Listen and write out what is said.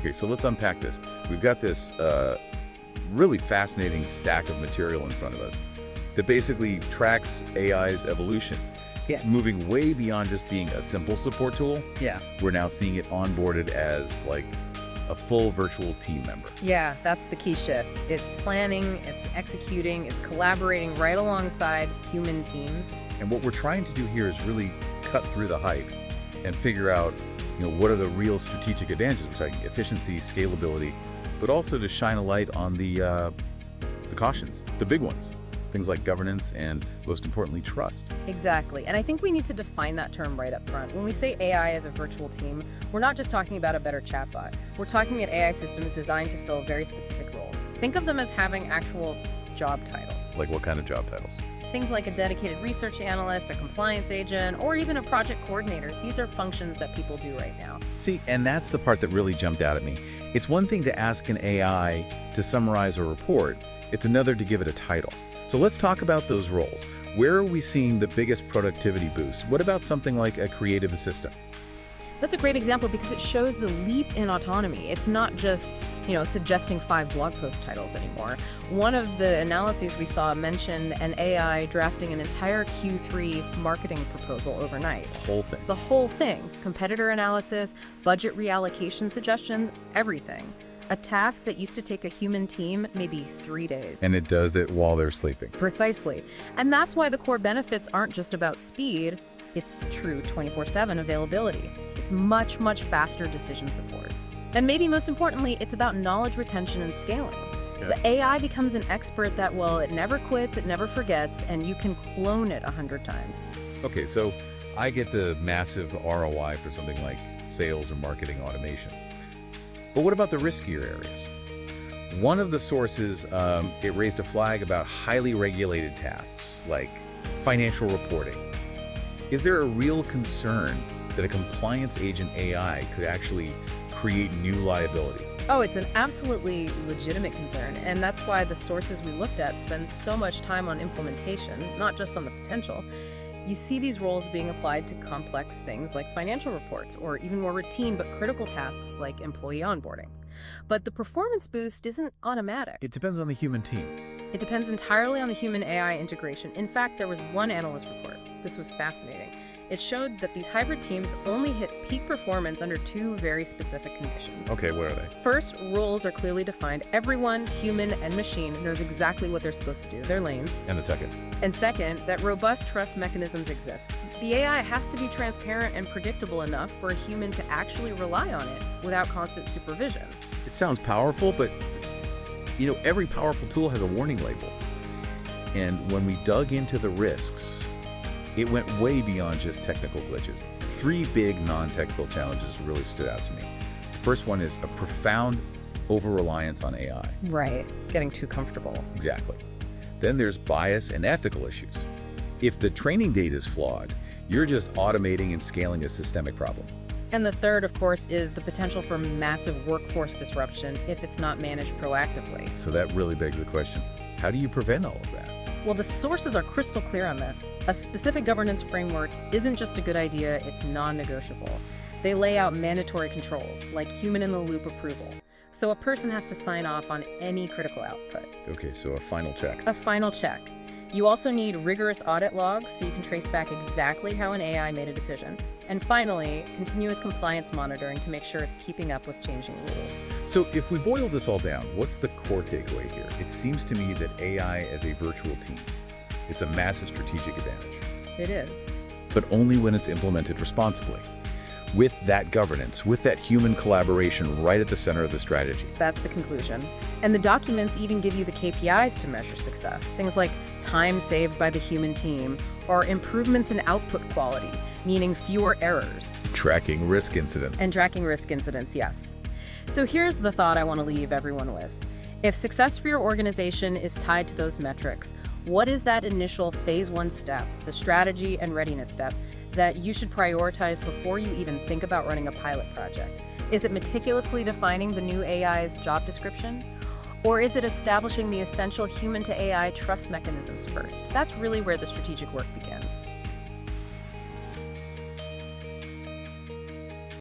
Okay, so let's unpack this. We've got this really fascinating stack of material in front of us that basically tracks AI's evolution. It's moving way beyond just being a simple support tool. Yeah. We're now seeing it onboarded as like a full virtual team member. Yeah, that's the key shift. It's planning, it's executing, it's collaborating right alongside human teams. And what we're trying to do here is really cut through the hype and figure out, what are the real strategic advantages. We're talking efficiency, scalability, but also to shine a light on the cautions, the big ones. Things like governance and, most importantly, trust. Exactly. And I think we need to define that term right up front. When we say AI as a virtual team, we're not just talking about a better chatbot. We're talking about AI systems designed to fill very specific roles. Think of them as having actual job titles. Like what kind of job titles? Things like a dedicated research analyst, a compliance agent, or even a project coordinator. These are functions that people do right now. See, and that's the part that really jumped out at me. It's one thing to ask an AI to summarize a report. It's another to give it a title. So let's talk about those roles. Where are we seeing the biggest productivity boost? What about something like a creative assistant? That's a great example because it shows the leap in autonomy. It's not just, suggesting 5 blog post titles anymore. One of the analyses we saw mentioned an AI drafting an entire Q3 marketing proposal overnight. The whole thing. The whole thing. Competitor analysis, budget reallocation suggestions, everything. A task that used to take a human team maybe 3 days. And it does it while they're sleeping. Precisely. And that's why the core benefits aren't just about speed. It's true 24/7 availability. It's much, much faster decision support. And maybe most importantly, it's about knowledge retention and scaling. Yeah. The AI becomes an expert that, it never quits, it never forgets, and you can clone it 100 times. Okay, so I get the massive ROI for something like sales or marketing automation. But what about the riskier areas? One of the sources, it raised a flag about highly regulated tasks like financial reporting. Is there a real concern that a compliance agent AI could actually create new liabilities? Oh, it's an absolutely legitimate concern, and that's why the sources we looked at spend so much time on implementation, not just on the potential. You see these roles being applied to complex things like financial reports, or even more routine but critical tasks like employee onboarding. But the performance boost isn't automatic. It depends on the human team. It depends entirely on the human-AI integration. In fact, there was one analyst report. This was fascinating. It showed that these hybrid teams only hit peak performance under 2 very specific conditions. Okay, what are they? First, roles are clearly defined. Everyone, human and machine, knows exactly what they're supposed to do, their lane. And the second? And second, that robust trust mechanisms exist. The AI has to be transparent and predictable enough for a human to actually rely on it without constant supervision. It sounds powerful, but every powerful tool has a warning label. And when we dug into the risks, it went way beyond just technical glitches. 3 big non-technical challenges really stood out to me. The first one is a profound over-reliance on AI. Right, getting too comfortable. Exactly. Then there's bias and ethical issues. If the training data is flawed, you're just automating and scaling a systemic problem. And the third, of course, is the potential for massive workforce disruption if it's not managed proactively. So that really begs the question, how do you prevent all of that? Well, the sources are crystal clear on this. A specific governance framework isn't just a good idea, it's non-negotiable. They lay out mandatory controls, like human-in-the-loop approval. So a person has to sign off on any critical output. Okay, so a final check. A final check. You also need rigorous audit logs so you can trace back exactly how an AI made a decision. And finally, continuous compliance monitoring to make sure it's keeping up with changing rules. So if we boil this all down, what's the core takeaway here? It seems to me that AI as a virtual team, it's a massive strategic advantage. It is. But only when it's implemented responsibly. With that governance, with that human collaboration right at the center of the strategy. That's the conclusion. And the documents even give you the KPIs to measure success. Things like time saved by the human team, or improvements in output quality, meaning fewer errors. Tracking risk incidents. And tracking risk incidents, yes. So here's the thought I want to leave everyone with. If success for your organization is tied to those metrics, what is that initial phase 1 step, the strategy and readiness step, that you should prioritize before you even think about running a pilot project? Is it meticulously defining the new AI's job description? Or is it establishing the essential human-to-AI trust mechanisms first? That's really where the strategic work begins.